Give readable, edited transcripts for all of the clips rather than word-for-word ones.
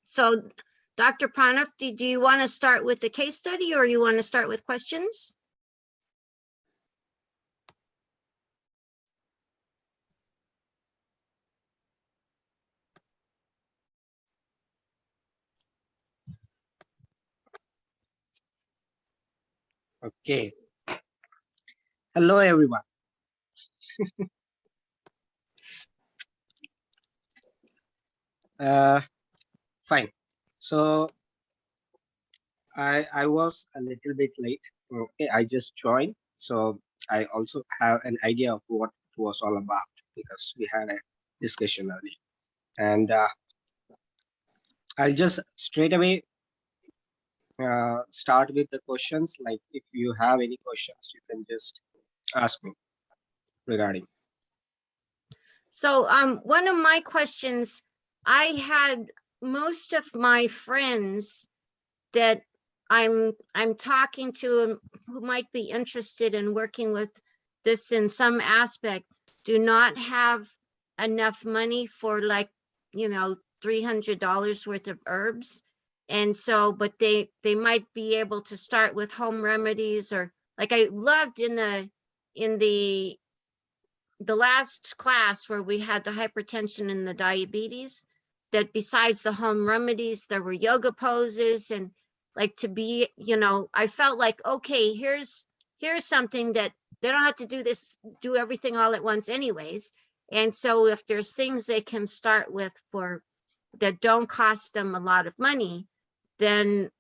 So, Dr. Pranav, do you want to start with the case study or you want to start with questions? Okay. Hello, everyone. Fine. So I was a little bit late. Okay, I just joined, so I also have an idea of what it was all about because we had a discussion earlier, and I'll just straight away start with the questions. Like, if you have any questions, you can just ask me regarding. So one of my questions, I had most of my friends that I'm talking to who might be interested in working with this in some aspect do not have enough money for, like, you know, $300 worth of herbs. And so, but they might be able to start with home remedies, or like I loved in the last class where we had the hypertension and the diabetes, that besides the home remedies, there were yoga poses, and like to be, you know, I felt like, okay, here's something that they don't have to do everything all at once anyways. And so if there's things they can start with for that don't cost them a lot of money, then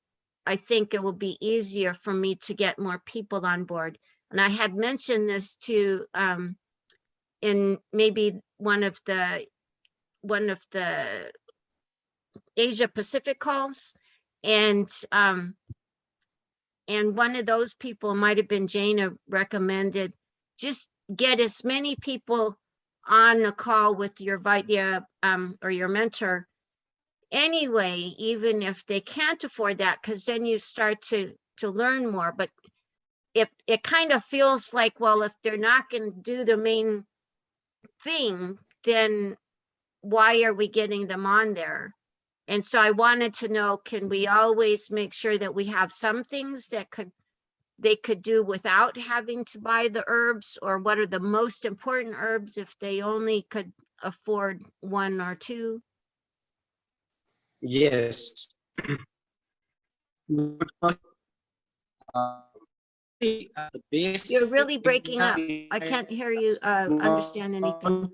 I think it will be easier for me to get more people on board. And I had mentioned this to in maybe one of the Asia Pacific calls, and one of those people might have been Jana, recommended just get as many people on a call with your Vaidya or your mentor anyway, even if they can't afford that, because then you start to learn more. But it kind of feels like, well, if they're not going to do the main thing, then why are we getting them on there? And so I wanted to know, can we always make sure that we have some things that they could do without having to buy the herbs, or what are the most important herbs if they only could afford one or two? Yes. The basic You're really breaking up. thing I can't hear you understand anything.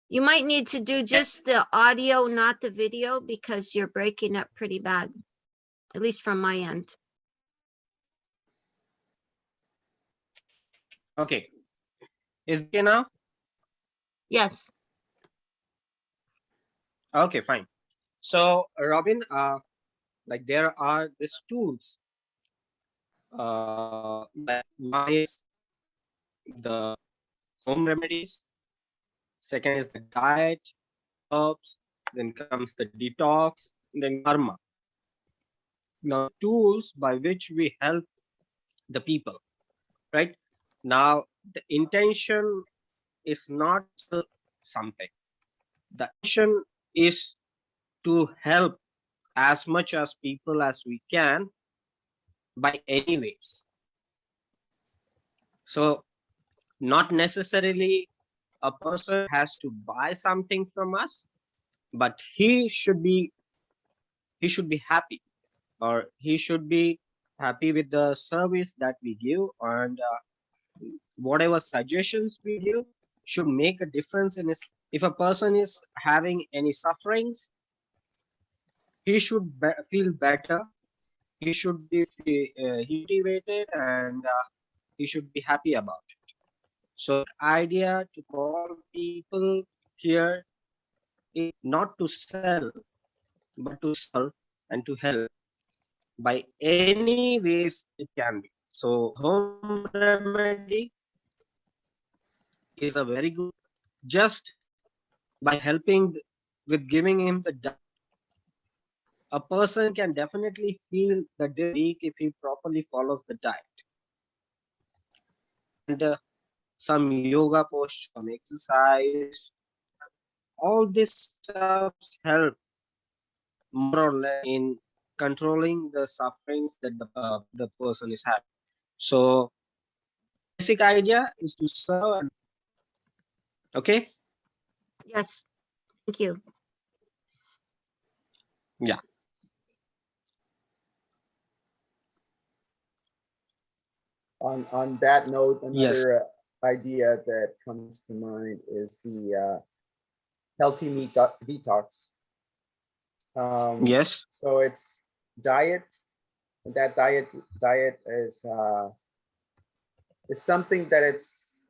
You might need to do just the audio, not the video, because you're breaking up pretty bad, at least from my end. Okay. Is it okay now? Yes. Okay, fine. So, Robin, like there are these tools. Like one is the home remedies. Second is the diet, herbs. Then comes the detox. Then karma. Now, tools by which we help the people, right? Now, the intention is not something. The intention is to help as much as people as we can by any ways. So not necessarily a person has to buy something from us, but he should be happy, or he should be happy with the service that we give, and whatever suggestions we give should make a difference in his. If a person is having any sufferings, he should feel better. He should be motivated, and he should be happy about it. So the idea to call people here is not to sell, but to serve and to help by any ways it can be. So home remedy is a very good, just by helping with giving him the diet, a person can definitely feel the week if he properly follows the diet. And some yoga posture, some exercise, all these stuffs help more or less in controlling the sufferings that the person is having. So basic idea is to serve. Okay. Yes, thank you. Yeah. On that note, Yes. another idea that comes to mind is the healthy meat detox. Yes. So it's diet. That diet is something that it's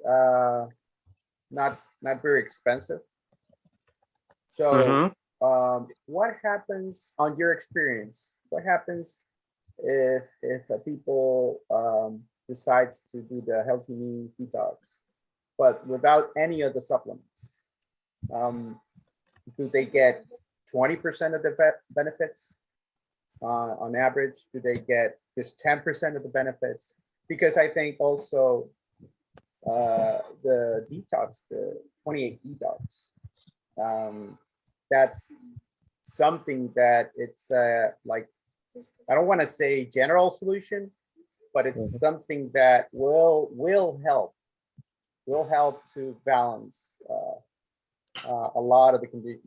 not very expensive. So Mm-hmm. what happens on your experience? What happens if people decides to do the healthy meat detox, but without any of the supplements? Do they get 20% of the benefits on average? Do they get just 10% of the benefits? Because I think also the detox, the 28 detox, that's something that it's like, I don't want to say general solution, but it's something that will help to balance a lot of the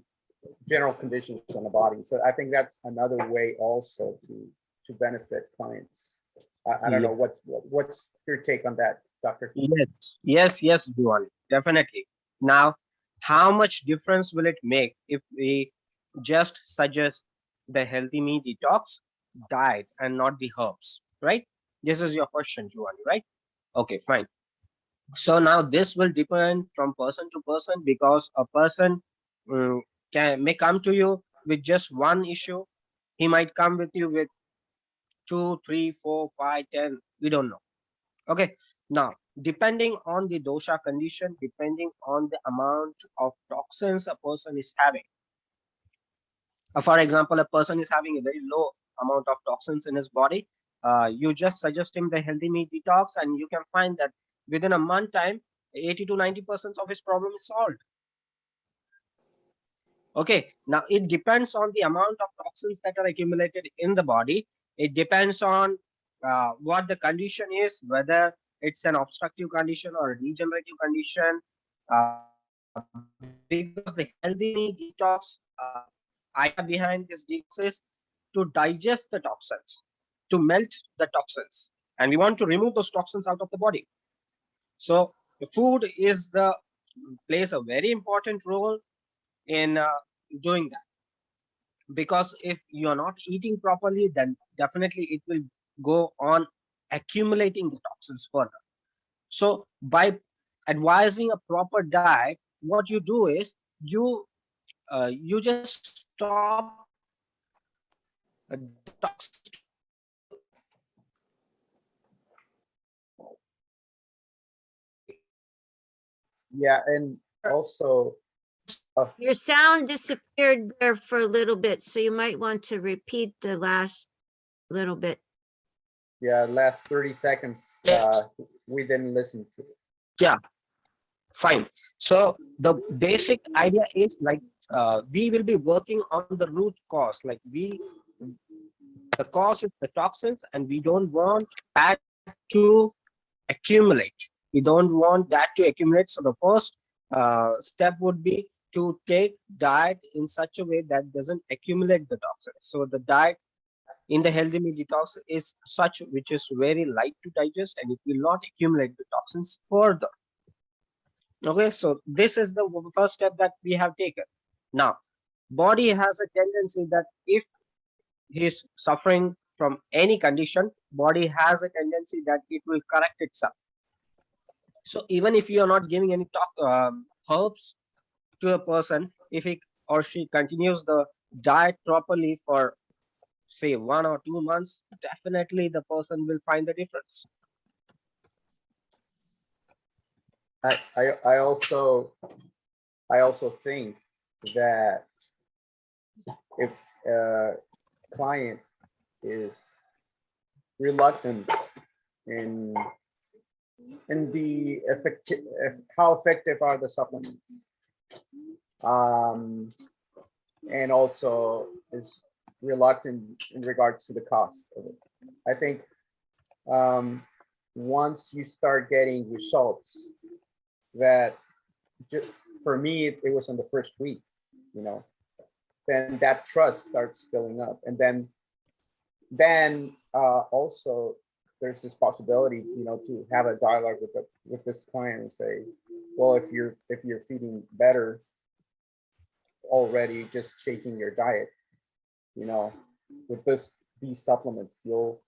general conditions on the body. So I think that's another way also to benefit clients. I don't know what's your take on that, Doctor? Yes, Duan, definitely. Now, how much difference will it make if we just suggest the healthy meat detox diet and not the herbs, right? This is your question, Duan, right? Okay, fine. So now this will depend from person to person, because a person mm, may come to you with just one issue. He might come with you with 2, 3, 4, 5, 10. We don't know. Okay. Now, depending on the dosha condition, depending on the amount of toxins a person is having. For example, a person is having a very low amount of toxins in his body. You just suggest him the healthy meat detox, and you can find that within a month time, 80 to 90% of his problem is solved. Okay. Now, it depends on the amount of toxins that are accumulated in the body. It depends on what the condition is, whether it's an obstructive condition or a regenerative condition. Because the healthy meat detox, idea behind this detox is to digest the toxins, to melt the toxins, and we want to remove those toxins out of the body. So, the food is the plays a very important role in doing that, because if you are not eating properly, then definitely it will go on accumulating the toxins further. So by advising a proper diet, what you do is you just stop the toxins to Yeah, and also Your sound disappeared there for a little bit, so you might want to repeat the last little bit. yeah, last 30 seconds we didn't listen to it. yeah, fine. So the basic idea is like we will be working on the root cause. Like the cause is the toxins, and we don't want that to accumulate. We don't want that to accumulate. So the first step would be to take diet in such a way that doesn't accumulate the toxins. So the diet in the healthy meat detox is such which is very light to digest, and it will not accumulate the toxins further. Okay, so this is the first step that we have taken. Now, body has a tendency that if he is suffering from any condition, body has a tendency that it will correct itself. So even if you are not giving any herbs to a person, if he or she continues the diet properly for say 1 or 2 months, definitely the person will find the difference. I also think that if client is reluctant in the how effective are the supplements, um, and also is reluctant in regards to the cost of it. I think once you start getting results that for me it was in the first week, you know, then that trust starts building up, and then also there's this possibility, you know, to have a dialogue with this client and say, well, if you're feeding better already, just shaking your diet, you know, with these supplements, you'll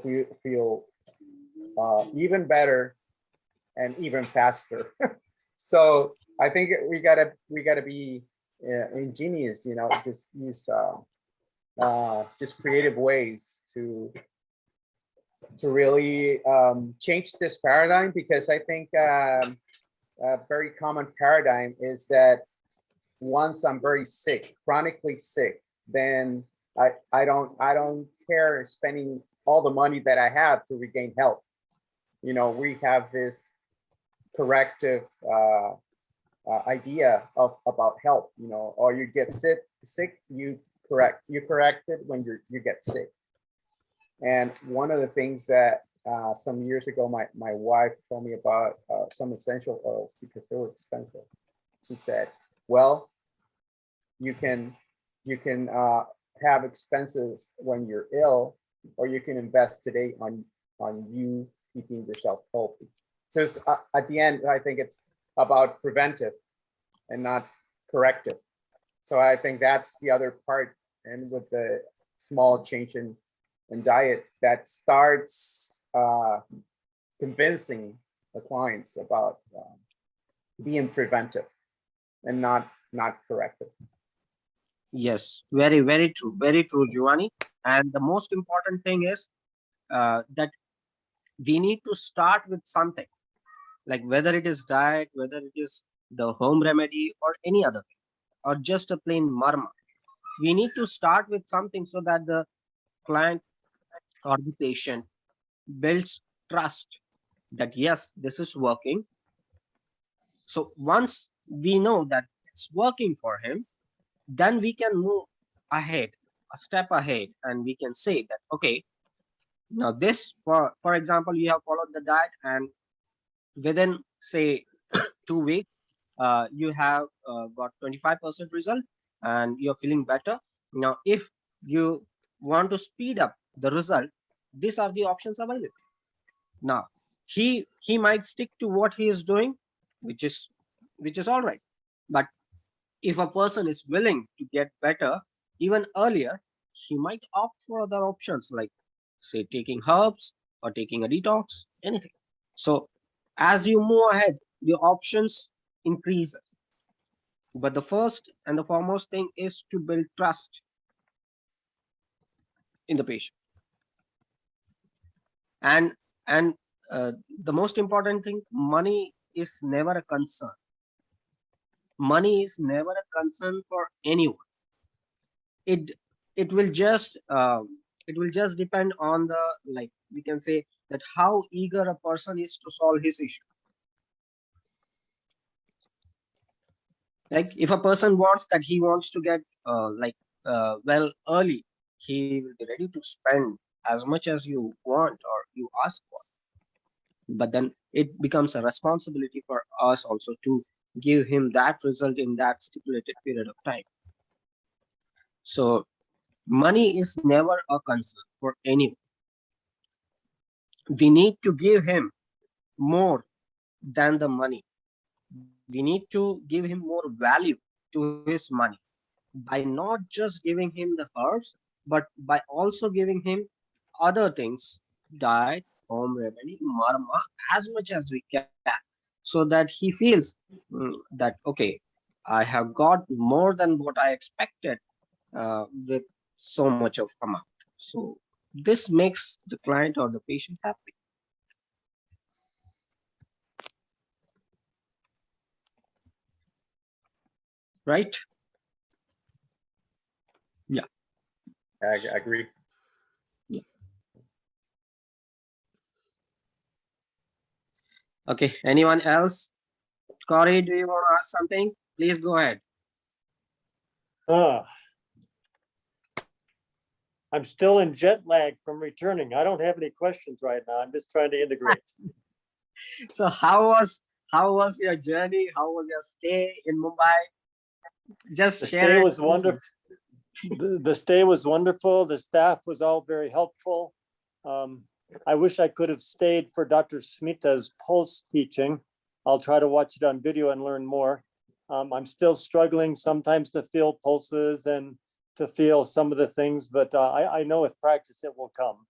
feel even better and even faster. So I think we gotta be ingenious, you know, just use just creative ways to really change this paradigm, because I think a very common paradigm is that once I'm very sick, chronically sick, then I don't care spending all the money that I have to regain health. You know, we have this corrective idea about health. You know, or you get sick, you correct it when you get sick. And one of the things that some years ago, my wife told me about some essential oils, because they were expensive. She said, well, you can have expenses when you're ill, or you can invest today on you keeping yourself healthy. So at the end, I think it's about preventive and not corrective. So I think that's the other part. And with the small change in diet, that starts convincing the clients about being preventive and not corrective. Yes, very true, Giovanni. And the most important thing is that we need to start with something, like whether it is diet, whether it is the home remedy or any other thing, or just a plain marma. We need to start with something so that the client or the patient builds trust that yes, this is working. So once we know that it's working for him, then we can move ahead, a step ahead, and we can say that, okay, now this, for example, you have followed the diet, and within say 2 weeks, you have got 25% result and you're feeling better. Now, if you want to speed up the result, these are the options available. Now, he might stick to what he is doing, which is all right. But if a person is willing to get better even earlier, he might opt for other options, like say taking herbs or taking a detox, anything. So as you move ahead, your options increase. But the first and the foremost thing is to build trust in the patient. And the most important thing, money is never a concern. Money is never a concern for anyone. It will just depend on the, like we can say that how eager a person is to solve his issue. Like if a person wants to get well early, he will be ready to spend as much as you want or you ask for. But then it becomes a responsibility for us also to give him that result in that stipulated period of time. So money is never a concern for anyone. We need to give him more than the money. We need to give him more value to his money by not just giving him the herbs, but by also giving him other things, diet, home remedy, marma, as much as we can, so that he feels that, okay, I have got more than what I expected with so much of amount. So this makes the client or the patient happy. Right? Yeah. I agree. Okay, anyone else? Corey, do you want to ask something? Please go ahead. I'm still in jet lag from returning. I don't have any questions right now. I'm just trying to integrate. So how was your journey? How was your stay in Mumbai? Just The share stay it. was wonderful. The stay was wonderful. The staff was all very helpful. I wish I could have stayed for Dr. Smita's pulse teaching. I'll try to watch it on video and learn more. I'm still struggling sometimes to feel pulses and to feel some of the things, but I know with practice it will come.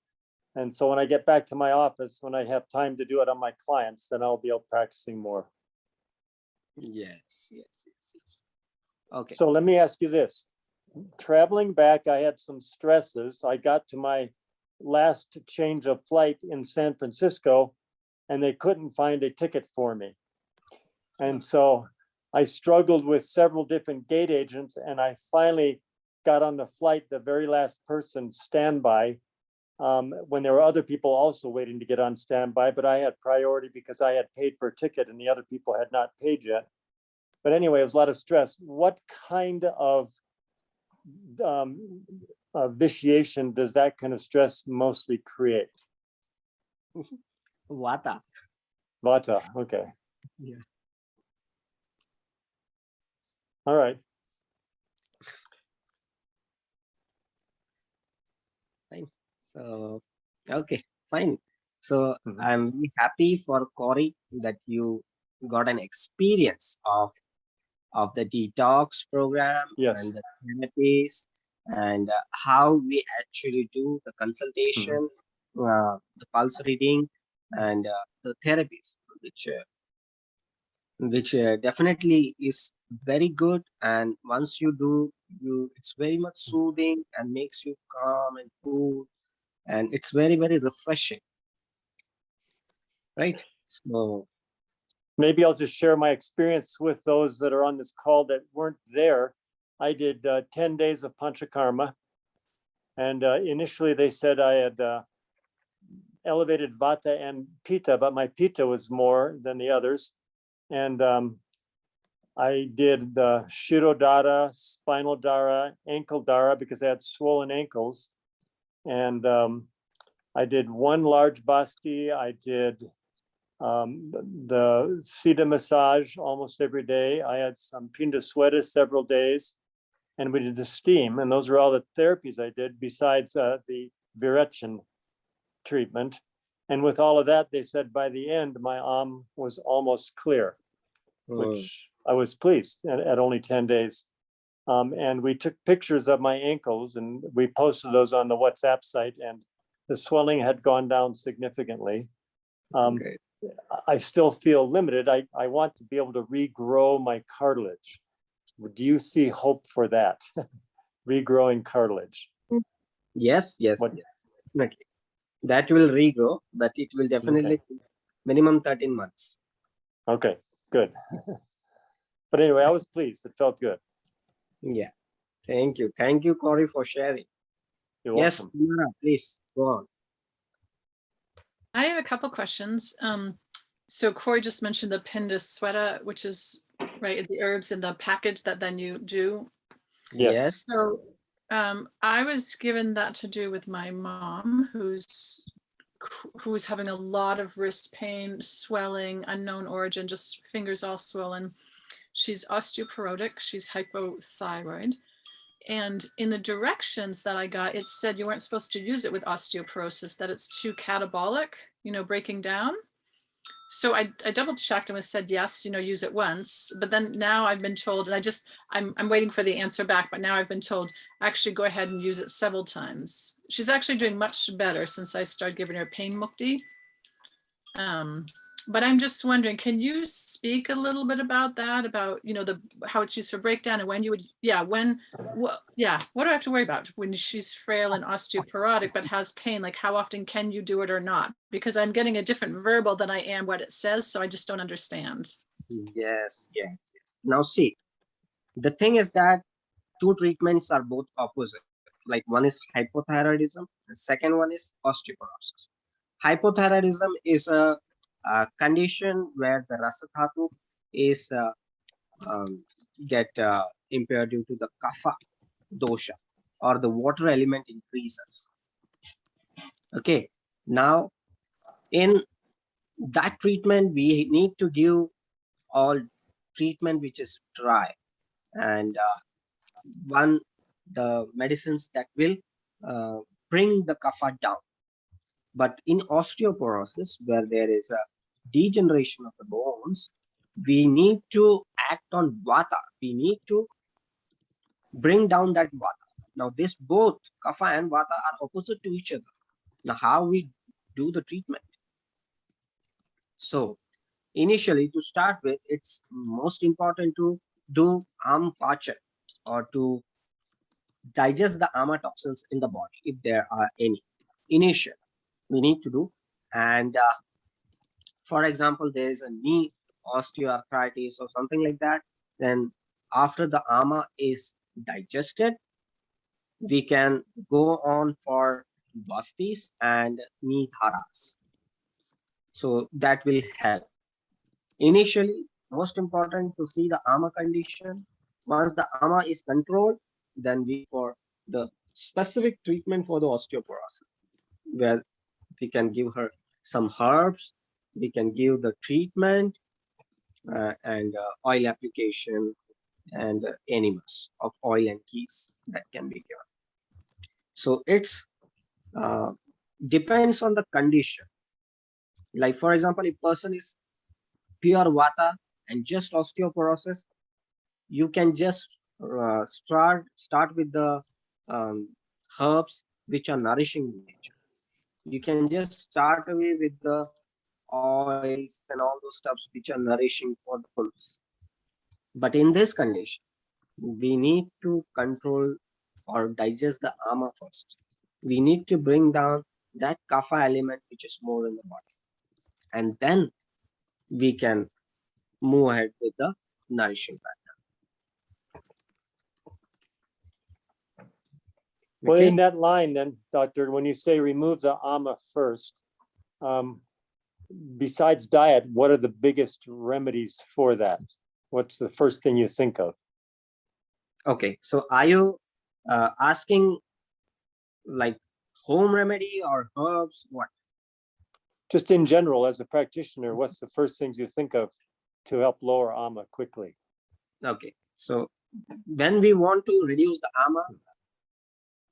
And so when I get back to my office, when I have time to do it on my clients, then I'll be out practicing more. Yes. Okay. So let me ask you this. Traveling back, I had some stresses. I got to my last change of flight in San Francisco and they couldn't find a ticket for me. And so I struggled with several different gate agents and I finally got on the flight, the very last person standby, when there were other people also waiting to get on standby, but I had priority because I had paid for a ticket and the other people had not paid yet. But anyway, it was a lot of stress. What kind of vitiation does that kind of stress mostly create? Vata. Vata, okay. Yeah. All right. Fine. So, okay, fine. So Mhm. I'm really happy for Corey that you got an experience of the detox program Yes. and the therapies and how we actually do the consultation, the pulse reading, and the therapies, which definitely is very good. And once you do, it's very much soothing and makes you calm and cool, and it's very refreshing, right? So Maybe I'll just share my experience with those that are on this call that weren't there. I did 10 days of Panchakarma. And initially they said I had elevated Vata and Pitta, but my Pitta was more than the others. And I did the Shirodhara, spinal Dara, ankle Dara because I had swollen ankles. And I did one large basti. I did the Siddha massage almost every day. I had some Pinda Sweta several days. And we did the steam. And those are all the therapies I did besides the Virechen treatment. And with all of that, they said by the end, my arm was almost clear, which I was pleased at only 10 days. And we took pictures of my ankles and we posted those on the WhatsApp site and the swelling had gone down significantly. okay. I still feel limited. I want to be able to regrow my cartilage. Do you see hope for that? Regrowing cartilage? Yes, What? definitely. That will regrow, but it will definitely minimum 13 months. Okay, good. But anyway, I was pleased. It felt good. Yeah. Thank you, Corey, for sharing. You're Yes, welcome. Mara, please go on. I have a couple questions. So Corey just mentioned the Pinda Sweta, which is right, the herbs in the package that then you do. Yes. So I was given that to do with my mom, who's having a lot of wrist pain, swelling, unknown origin, just fingers all swollen. She's osteoporotic, she's hypothyroid. And in the directions that I got, it said you weren't supposed to use it with osteoporosis, that it's too catabolic, breaking down. So I double checked and was said, yes, use it once. But then now I've been told, and I'm waiting for the answer back, but now I've been told, actually go ahead and use it several times. She's actually doing much better since I started giving her pain mukti. But I'm just wondering, can you speak a little bit about that, about, how it's used for breakdown and when you would, what do I have to worry about when she's frail and osteoporotic, but has pain? Like how often can you do it or not? Because I'm getting a different verbal than I am what it says. So I just don't understand. Yes. Now see, the thing is that two treatments are both opposite. like one is hypothyroidism, the second one is osteoporosis. Hypothyroidism is a condition where the rasa dhatu is get impaired due to the kapha dosha, or the water element increases. Okay, now in that treatment we need to give all treatment which is dry, and the medicines that will bring the kapha down. But in osteoporosis, where there is a degeneration of the bones, we need to act on vata. We need to bring down that vata. Now, this both kapha and vata are opposite to each other. Now, how we do the treatment? So, initially, to start with, it's most important to do pacha, or to digest the ama toxins in the body, if there are any. Initially, we need to do. And for example, there is a knee osteoarthritis or something like that, then after the ama is digested, we can go on for bastis and knee dharas. So that will help. Initially, most important to see the ama condition. Once the ama is controlled, then we for the specific treatment for the osteoporosis, where we can give her some herbs, we can give the treatment, and oil application, and enemas of oil and keys that can be given. So it's depends on the condition. Like for example, if person is pure vata and just osteoporosis, you can just start with the herbs which are nourishing in nature. You can just start away with the oils and all those stuffs which are nourishing for the pulse. But in this condition, we need to control or digest the ama first. We need to bring down that kapha element which is more in the body, and then we can move ahead with the nourishing pattern. Well, Okay. in that line then, doctor, when you say remove the ama first, besides diet, what are the biggest remedies for that? What's the first thing you think of? Okay, so are you asking like home remedy or herbs? What? Just in general, as a practitioner, what's the first things you think of to help lower ama quickly? Okay, so when we want to reduce the ama,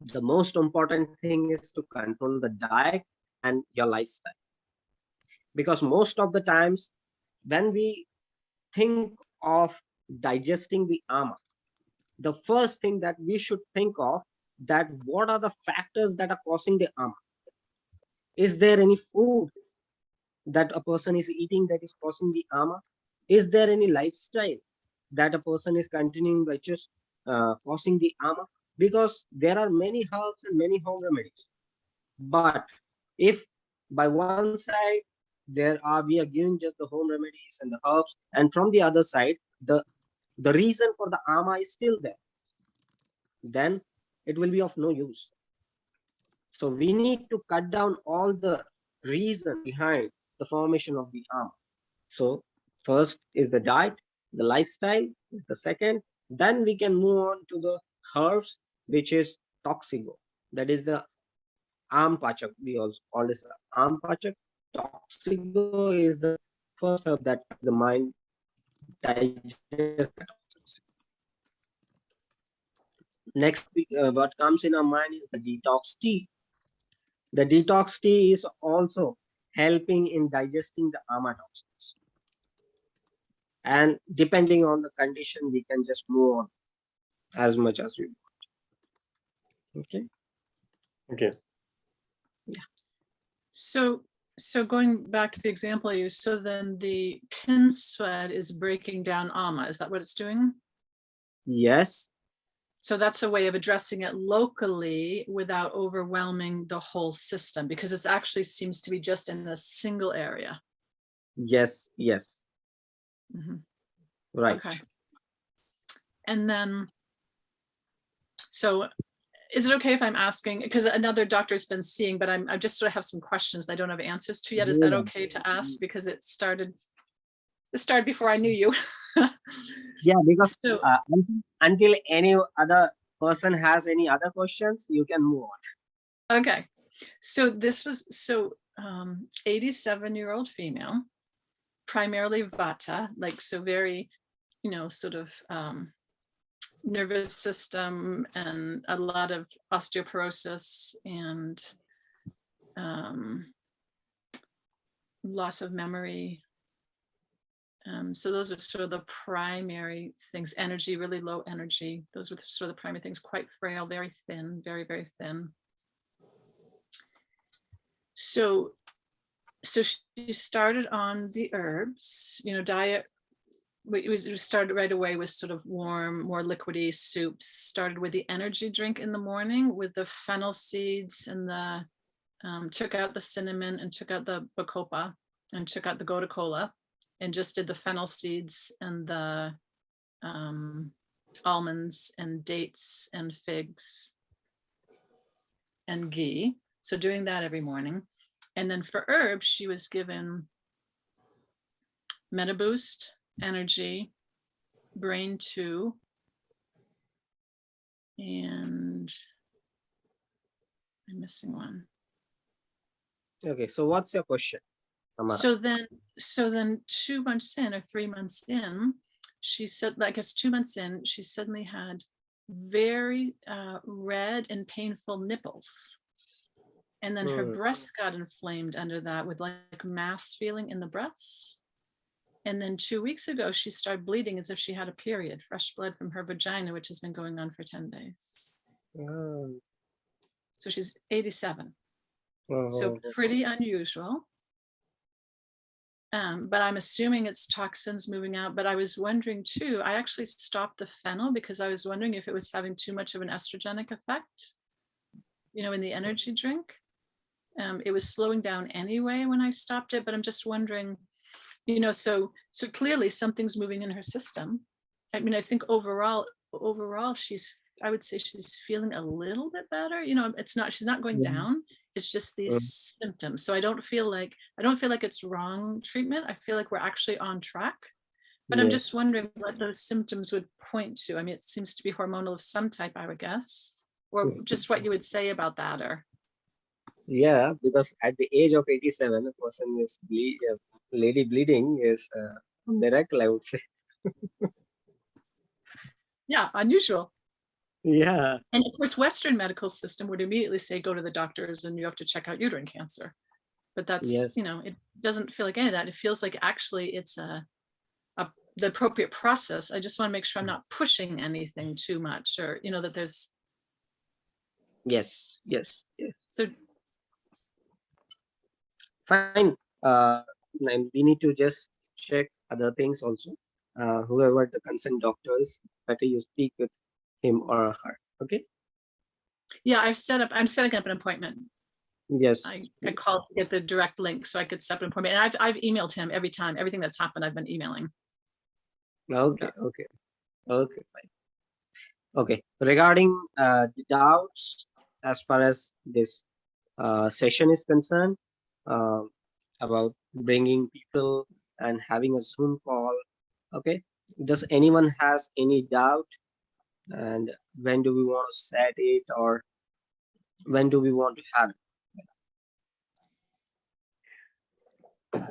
the most important thing is to control the diet and your lifestyle. Because most of the times when we think of digesting the ama, the first thing that we should think of, that what are the factors that are causing the ama? Is there any food that a person is eating that is causing the ama? Is there any lifestyle that a person is continuing by just causing the ama? Because there are many herbs and many home remedies. But if by one side we are giving just the home remedies and the herbs, and from the other side the reason for the ama is still there, then it will be of no use. So we need to cut down all the reason behind the formation of the ama. So first is the diet, the lifestyle is the second. Then we can move on to the herbs, which is toxigo. That is the pachak. We also call this pachak. Toxigo is the first herb that the mind digests the toxins. Next, what comes in our mind is the detox tea. The detox tea is also helping in digesting the ama toxins. And depending on the condition, we can just move on as much as we want. Okay. Okay. So going back to the example I used, so then the pin sweat is breaking down ama. Is that what it's doing? Yes. So that's a way of addressing it locally without overwhelming the whole system, because it actually seems to be just in a single area. Yes. Yes. Mhm. Right. Okay. And then, so Is it okay if I'm asking, because another doctor's been seeing, but I just sort of have some questions I don't have answers to yet. Is that okay to ask? Because it started before I knew you. Yeah, because So, until any other person has any other questions, you can move on. okay. So this was, 87-year-old female, primarily Vata, like, so very, sort of nervous system and a lot of osteoporosis and loss of memory. So those are sort of the primary things. Energy, really low energy. Those were sort of the primary things. Quite frail, very thin, very, very thin. So she started on the herbs, diet. We started right away with sort of warm, more liquidy soups. Started with the energy drink in the morning with the fennel seeds and the took out the cinnamon and took out the bacopa and took out the gotu kola and just did the fennel seeds and the almonds and dates and figs and ghee. So doing that every morning. And then for herbs, she was given MetaBoost, Energy, Brain 2, and I'm missing one. Okay, so what's your question, Tamara? So then 2 months in or 3 months in, she said, I guess 2 months in, she suddenly had very red and painful nipples. And then her breasts got inflamed under that with like mass feeling in the breasts. And then 2 weeks ago, she started bleeding as if she had a period, fresh blood from her vagina, which has been going on for 10 days. So she's 87. So pretty unusual. But I'm assuming it's toxins moving out. But I was wondering too, I actually stopped the fennel because I was wondering if it was having too much of an estrogenic effect, in the energy drink. It was slowing down anyway when I stopped it, but I'm just wondering, so clearly something's moving in her system. I mean, I think overall, I would say she's feeling a little bit better. She's not going down. It's just these symptoms. So I don't feel like it's wrong treatment. I feel like we're actually on track. But I'm just wondering what those symptoms would point to. I mean, it seems to be hormonal of some type, I would guess, or just what you would say about that, or. Yeah, because at the age of 87, a person is lady bleeding is a miracle, I would say. Yeah, unusual. Yeah. And of course, Western medical system would immediately say, go to the doctors and you have to check out uterine cancer. But that's, it doesn't feel like any of that. It feels like actually it's the appropriate process. I just want to make sure I'm not pushing anything too much, or, that there's. Yes. So. Fine. And we need to just check other things also. Whoever the concerned doctor is, better you speak with him or her. Okay. Yeah, I'm setting up an appointment. Yes. I called to get the direct link so I could set up an appointment. And I've emailed him every time. Everything that's happened, I've been emailing. Okay. Fine. Okay. Regarding the doubts as far as this session is concerned, about bringing people and having a Zoom call. Okay. Does anyone has any doubt? And when do we want to set it, or when do we want to have it?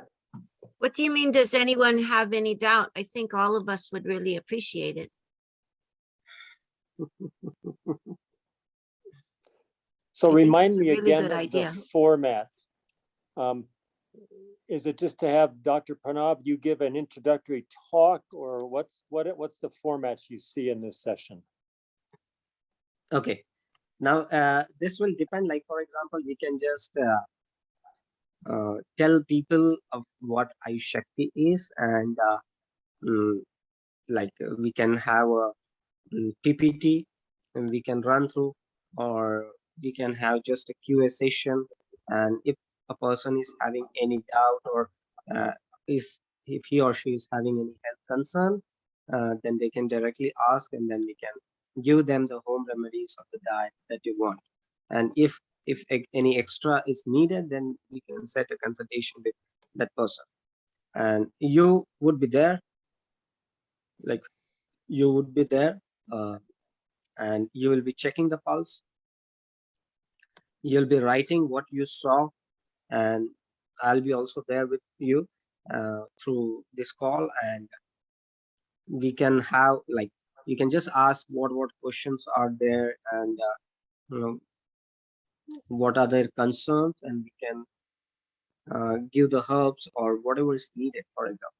What do you mean, does anyone have any doubt? I think all of us would really appreciate it. So I think remind it's a me really again good of idea. the format. Is it just to have Dr. Pranav, you give an introductory talk, or what's the format you see in this session? Okay. Now, this will depend. Like, for example, we can just tell people of what Ayush Shakti is, and we can have a PPT, and we can run through, or we can have just a QA session. And if a person is having any doubt, or if he or she is having any health concern, then they can directly ask, and then we can give them the home remedies of the diet that you want. And if any extra is needed, then we can set a consultation with that person, and you would be there, like you would be there, and you will be checking the pulse. You'll be writing what you saw, and I'll be also there with you through this call, and we can have, like, you can just ask what questions are there, and you know, what are their concerns, and we can give the herbs or whatever is needed. For example,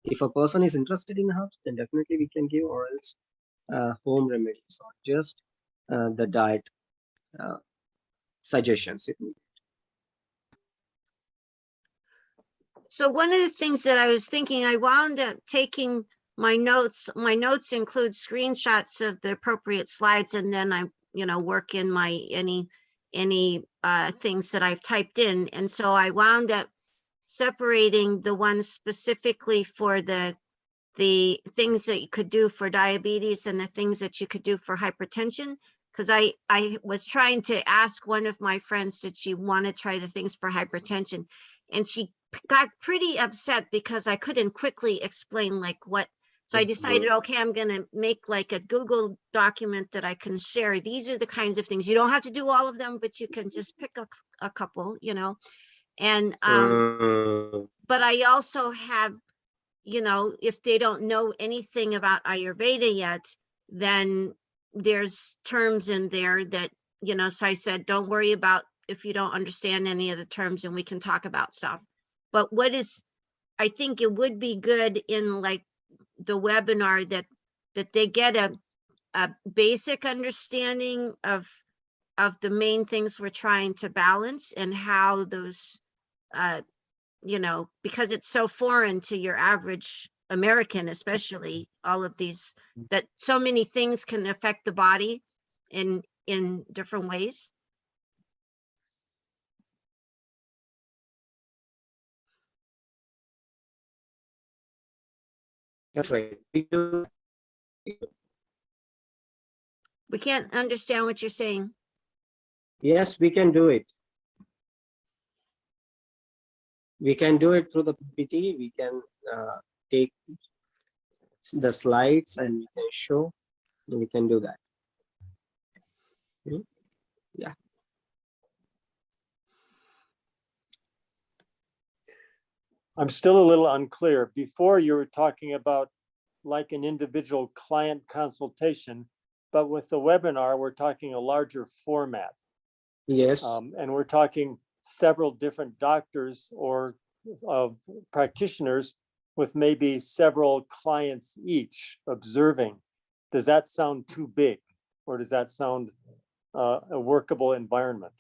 if a person is interested in herbs, then definitely we can give, or else home remedies, or just the diet suggestions if needed. So one of the things that I was thinking, I wound up taking my notes. My notes include screenshots of the appropriate slides, and then I, work in my any things that I've typed in. And so I wound up separating the ones specifically for the things that you could do for diabetes and the things that you could do for hypertension. Because I was trying to ask one of my friends, did she want to try the things for hypertension? And she got pretty upset because I couldn't quickly explain like what. So I decided, okay, I'm going to make like a Google document that I can share. These are the kinds of things. You don't have to do all of them, but you can just pick a couple, and but I also have, if they don't know anything about Ayurveda yet, then there's terms in there that, so I said, don't worry about if you don't understand any of the terms, and we can talk about stuff. But I think it would be good in like the webinar that they get a basic understanding of the main things we're trying to balance, and how those, because it's so foreign to your average American, especially all of these, that so many things can affect the body in different ways. That's right. We can't understand what you're saying. Yes, we can do it. We can do it through the PPT. We can take the slides and we can show. We can do that. Yeah. I'm still a little unclear. Before you were talking about like an individual client consultation, but with the webinar, we're talking a larger format. Yes. And we're talking several different doctors or practitioners with maybe several clients each observing. Does that sound too big, or does that sound a workable environment?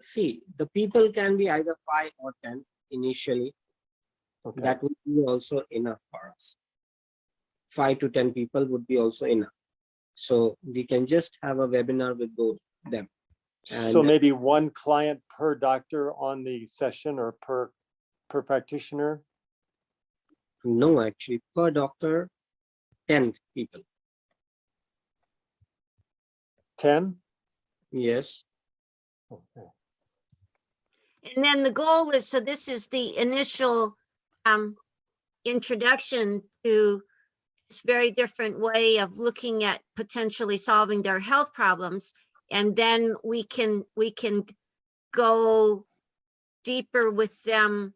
See, the people can be either 5 or 10 initially. Okay. That would be also enough for us. 5 to 10 people would be also enough. So we can just have a webinar with both them. And so maybe one client per doctor on the session, or per practitioner? No, actually, per doctor, 10 people. 10? Yes. Okay. And then the goal is, so this is the initial introduction to this very different way of looking at potentially solving their health problems. And then we can go deeper with them,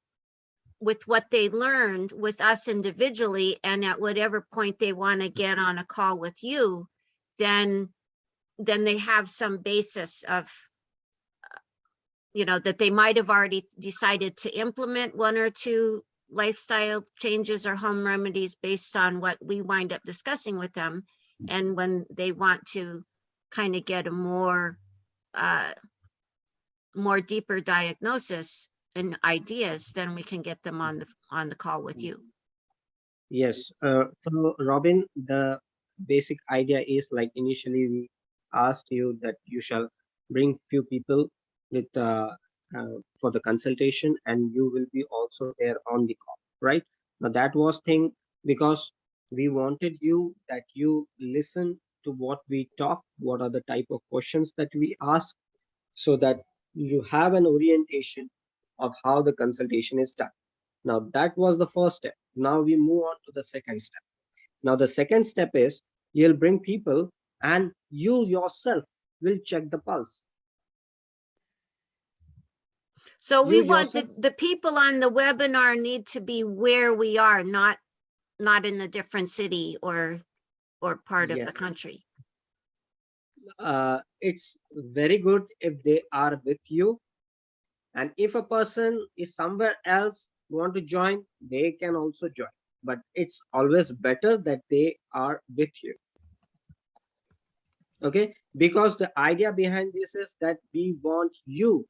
with what they learned with us individually, and at whatever point they want to get on a call with you, then they have some basis of, that they might have already decided to implement 1 or 2 lifestyle changes or home remedies based on what we wind up discussing with them. And when they want to kind of get a more deeper diagnosis and ideas, then we can get them on the call with you. Yes. So Robin, the basic idea is, like, initially we asked you that you shall bring few people with for the consultation, and you will be also there on the call, right? Now that was thing because we wanted you that you listen to what we talk, what are the type of questions that we ask, so that you have an orientation of how the consultation is done. Now, that was the first step. Now we move on to the second step. Now, the second step is you'll bring people and you yourself will check the pulse. So we You want yourself, the people on the webinar need to be where we are, not in a different city or part of the yes, country. it's very good if they are with you. And if a person is somewhere else want to join, they can also join. But it's always better that they are with you. Okay, because the idea behind this is that we want you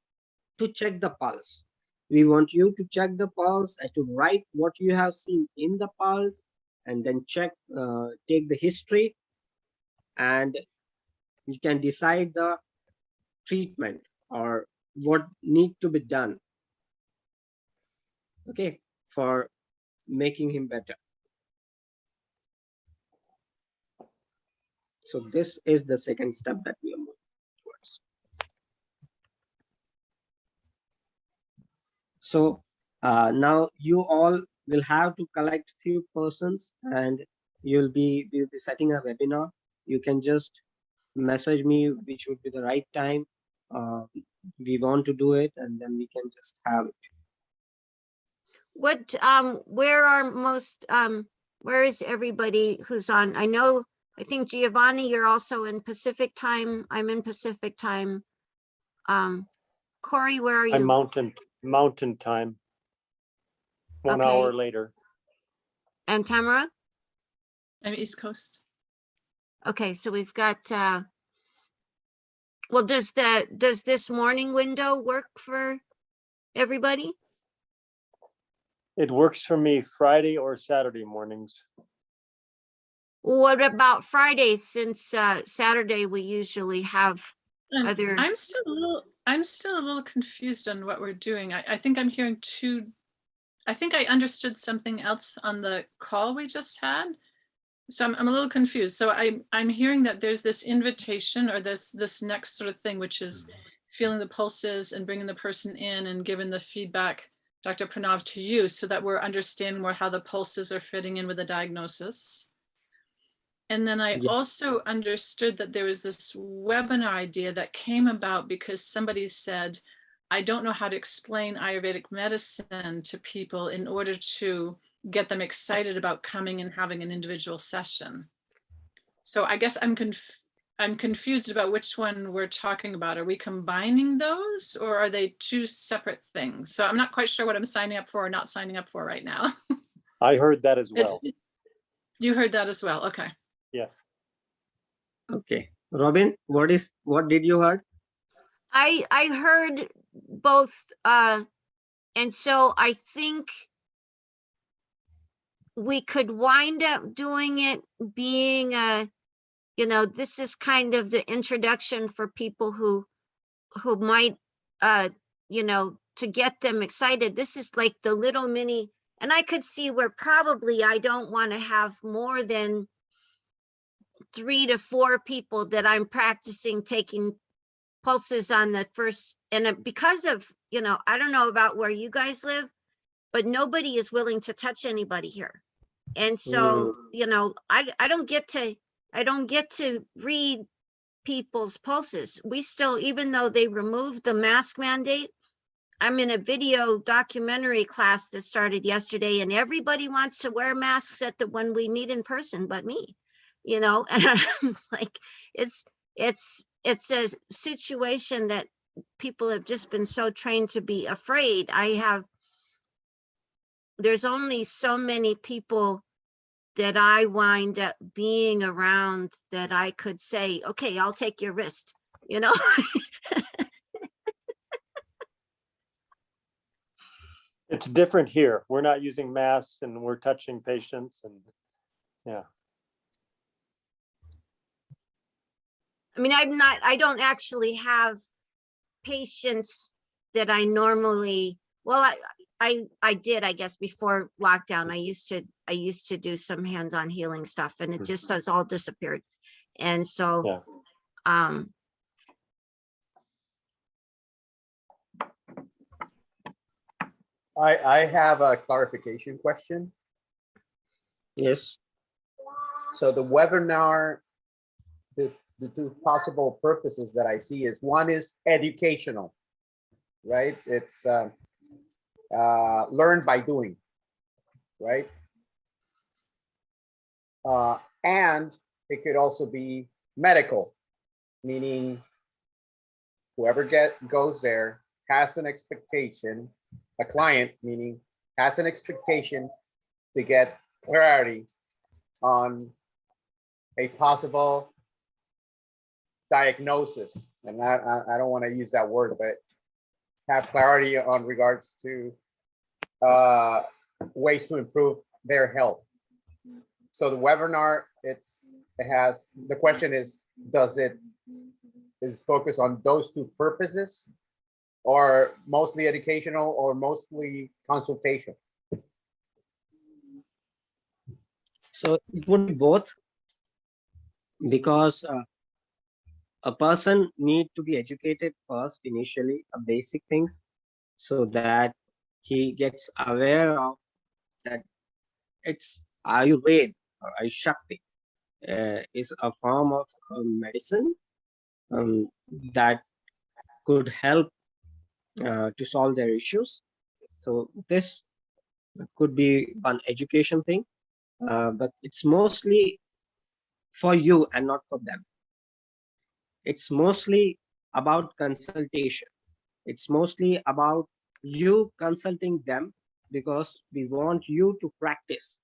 to check the pulse. We want you to check the pulse and to write what you have seen in the pulse, and then check, take the history, and you can decide the treatment or what need to be done, okay, for making him better. So this is the second step that we are moving towards. So now you all will have to collect few persons, and we'll be setting a webinar. You can just message me which would be the right time. We want to do it, and then we can just have it. What where is everybody who's on? I think Giovanni, you're also in Pacific time. I'm in Pacific time. Corey, where are I'm you? mountain time. 1 Okay. hour later. And Tamara? I'm East Coast. Okay, so we've got well, does this morning window work for everybody? It works for me Friday or Saturday mornings. What about Fridays, since Saturday we usually have other. I'm still a little confused on what we're doing. I think I'm hearing I think I understood something else on the call we just had. So I'm a little confused. So I'm hearing that there's this invitation or this next sort of thing, which is feeling the pulses and bringing the person in and giving the feedback, Dr. Pranav, to you, so that we're understanding more how the pulses are fitting in with the diagnosis. And then I also understood that there was this webinar idea that came about because somebody said, I don't know how to explain Ayurvedic medicine to people in order to get them excited about coming and having an individual session. So I guess I'm confused about which one we're talking about. Are we combining those, or are they two separate things? So I'm not quite sure what I'm signing up for or not signing up for right now. I heard that as well. You heard that as well. Okay. Yes. Okay, Robin, what did you heard? I heard both, and so I think we could wind up doing it being this is kind of the introduction for people who might to get them excited. This is like the little mini, and I could see where probably I don't want to have more than 3 to 4 people that I'm practicing taking pulses on the first, and because of, I don't know about where you guys live, but nobody is willing to touch anybody here. And so, I don't get to read people's pulses. We still, even though they removed the mask mandate, I'm in a video documentary class that started yesterday, and everybody wants to wear masks when we meet in person, but me, and I'm like, it's a situation that people have just been so trained to be afraid. There's only so many people that I wind up being around that I could say, okay, I'll take your wrist, It's different here. We're not using masks and we're touching patients, and yeah. I mean, I don't actually have patients that I normally, well, I did, I guess, before lockdown. I used to do some hands-on healing stuff, and it just has all disappeared. And so, Yeah. I have a clarification question. Yes. So the webinar, the two possible purposes that I see is, one is educational, right? It's learn by doing, right? And it could also be medical, meaning whoever goes there has an expectation, a client meaning has an expectation to get clarity on a possible diagnosis. And I don't want to use that word, but have clarity on regards to ways to improve their health. So the webinar, the question is, does it is focused on those two purposes, or mostly educational or mostly consultation? So it would be both, because a person need to be educated first initially, a basic things, so that he gets aware of that it's Ayurveda or Ayushakti is a form of medicine that could help to solve their issues. So this could be an education thing, but it's mostly for you and not for them. It's mostly about consultation. It's mostly about you consulting them, because we want you to practice.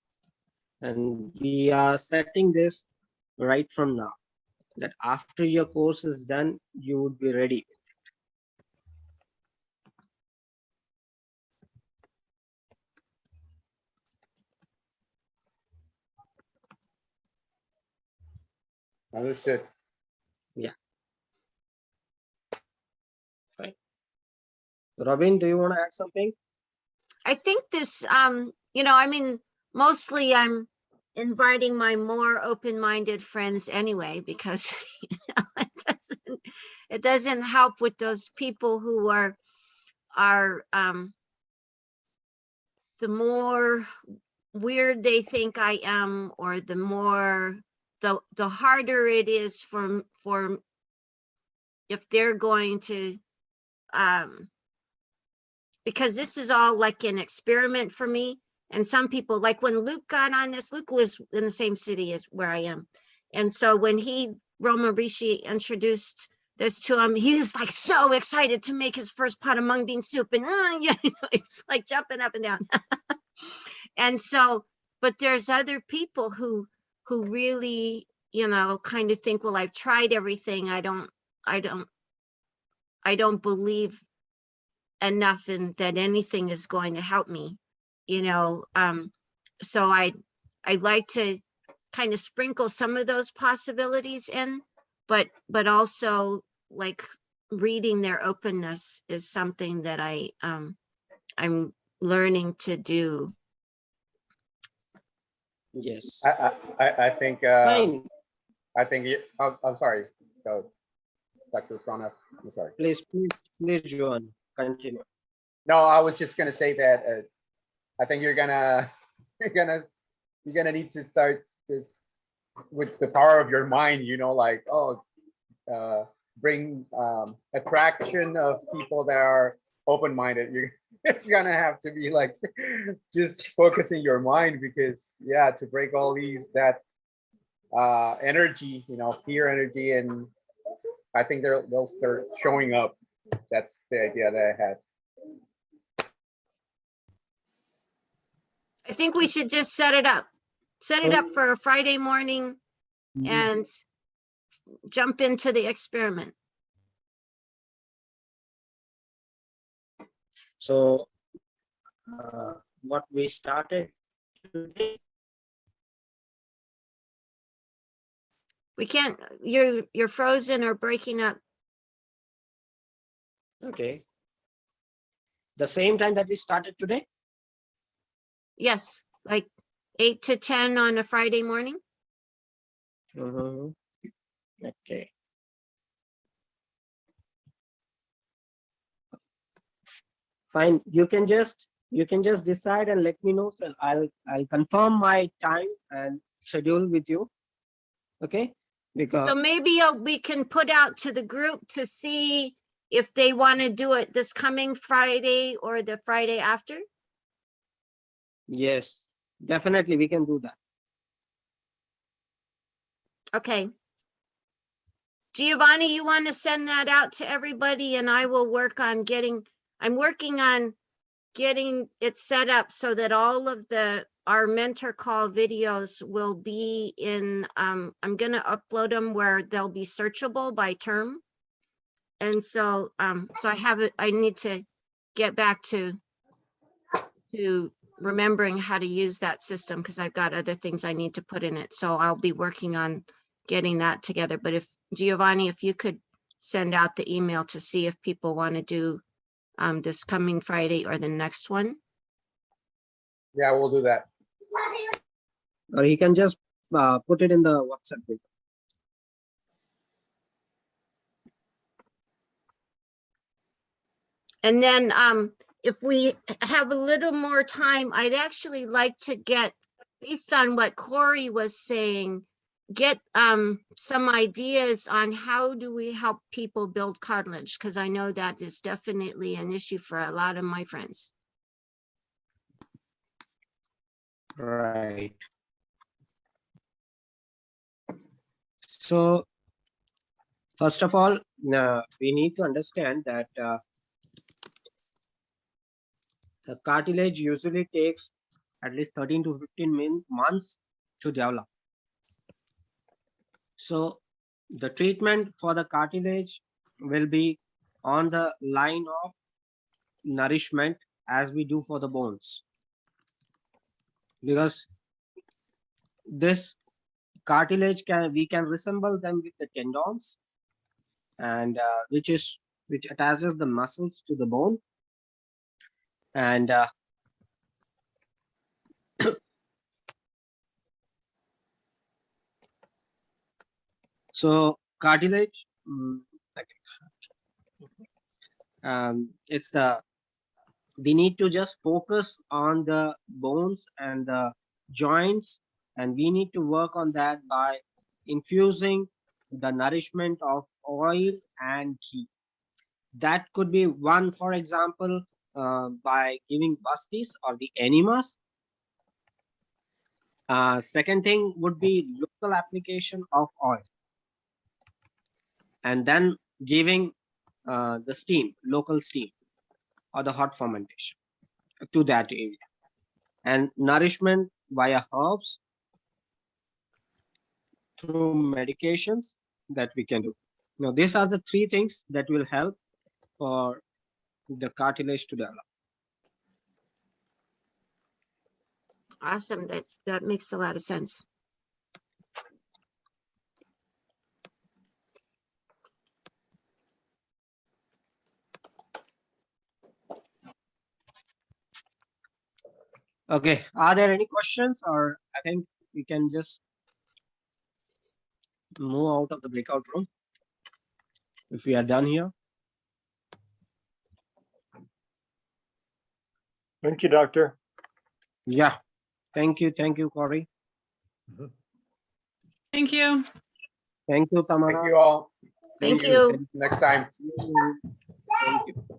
And we are setting this right from now, that after your course is done, you would be ready. Understood. Fine. Robin, do you want to add something? I think this, I mean, mostly I'm inviting my more open-minded friends anyway, because it doesn't help with those people who are the more weird they think I am, or the more the harder it is for if they're going to because this is all like an experiment for me. And some people, like when Luke got on this, Luke lives in the same city as where I am. And so when Roma Rishi introduced this to him, he was like so excited to make his first pot of mung bean soup. And it's like jumping up and down. And so, but there's other people who really, kind of think, well, I've tried everything. I don't believe enough in that anything is going to help me, so I like to kind of sprinkle some of those possibilities in, but also like reading their openness is something that I'm learning to do. Yes. I think Fine. I think I'm sorry, Dr. Pranav, I'm sorry. Please, Joan, continue. No, I was just gonna say that I think you're gonna need to start just with the power of your mind. Like bring attraction of people that are open-minded. You're gonna have to be like just focusing your mind, because to break all that energy, fear energy, and I think they'll start showing up. That's the idea that I had. I think we should just set it up for a Friday morning and jump into the experiment. So what we started today, We can't, you're frozen or breaking up. okay, the same time that we started today. Yes, like 8 to 10 on a Friday morning. Okay. Fine. You can just decide and let me know. So I'll confirm my time and schedule with you. Okay. Because So maybe we can put out to the group to see if they want to do it this coming Friday or the Friday after. yes, definitely we can do that. Okay. Giovanni, you want to send that out to everybody and I will work on I'm working on getting it set up so that all of our mentor call videos will be in, I'm gonna upload them where they'll be searchable by term. And so, so I need to get back to remembering how to use that system because I've got other things I need to put in it. So I'll be working on getting that together. But if Giovanni, if you could send out the email to see if people want to do this coming Friday or the next one. Yeah, we'll do that. Or he can just put it in the WhatsApp group. And then if we have a little more time, I'd actually like to get, based on what Corey was saying, get some ideas on how do we help people build cartilage? Because I know that is definitely an issue for a lot of my friends. Right. So first of all, we need to understand that the cartilage usually takes at least 13 to 15 months to develop. So the treatment for the cartilage will be on the line of nourishment as we do for the bones. Because this cartilage we can resemble them with the tendons, and which attaches the muscles to the bone, and so cartilage, we need to just focus on the bones and the joints, and we need to work on that by infusing the nourishment of oil and ghee. That could be one, for example, by giving bastis or the enemas. Second thing would be local application of oil, and then giving the steam, local steam or the hot fermentation to that area, and nourishment via herbs through medications that we can do. Now, these are the three things that will help for the cartilage to develop. Awesome. That makes a lot of sense. Okay, are there any questions, or I think we can just move out of the breakout room if we are done here? Thank you, doctor. Yeah, thank you, Corey. Thank you. Thank you, Tamara. Thank you all. Thank you. Next time. Thank you.